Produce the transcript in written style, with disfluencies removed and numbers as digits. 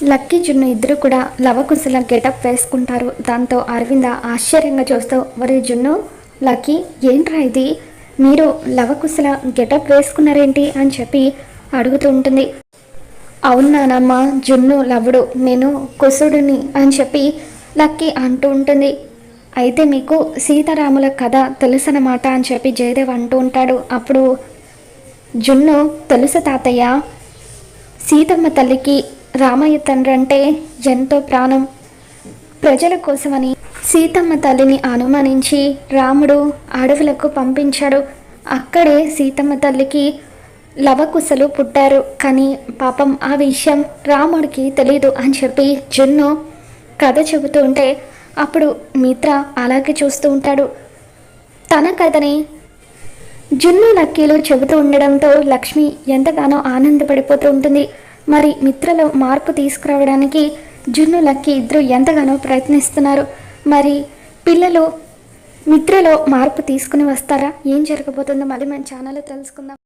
Lucky జున్ను ఇద్దరు కూడా లవకుశల గెటప్ వేసుకుంటారు. దాంతో అరవింద ఆశ్చర్యంగా చూస్తూ, ఒరే జున్ను, లక్కీ, ఏంట్రా ఇది, మీరు లవకుశల గెటప్ వేసుకున్నారేంటి అని చెప్పి అడుగుతూ ఉంటుంది. అవునానమ్మ, జున్ను లవుడు, నేను కుసుడుని అని చెప్పి లక్కీ అంటూ ఉంటుంది. అయితే మీకు సీతారాముల కథ తెలుసన్నమాట అని చెప్పి జయదేవ్ అంటూ ఉంటాడు. అప్పుడు జున్ను, తెలుసు తాతయ్య, సీతమ్మ తల్లికి రామయ్య తండ్రి అంటే ఎంతో ప్రాణం. ప్రజల కోసమని సీతమ్మ తల్లిని అనుమానించి రాముడు అడవులకు పంపించాడు. అక్కడే సీతమ్మ తల్లికి లవకుశలు పుట్టారు. కానీ పాపం ఆ విషయం రాముడికి తెలీదు అని చెప్పి జున్ను కథ చెబుతూ ఉంటే అప్పుడు మిత్ర అలాగే చూస్తూ ఉంటాడు. తన కథని జున్ను లక్కీలు చెబుతూ ఉండడంతో లక్ష్మి ఎంతగానో ఆనందపడిపోతూ ఉంటుంది. మరి మిత్రలో మార్పు తీసుకురావడానికి జున్ను లక్కీ ఇద్దరు ఎంతగానో ప్రయత్నిస్తున్నారు. మరి పిల్లలు మిత్రలో మార్పు తీసుకుని వస్తారా? ఏం జరగబోతుందో మళ్ళీ మన ఛానల్లో తెలుసుకుందాం.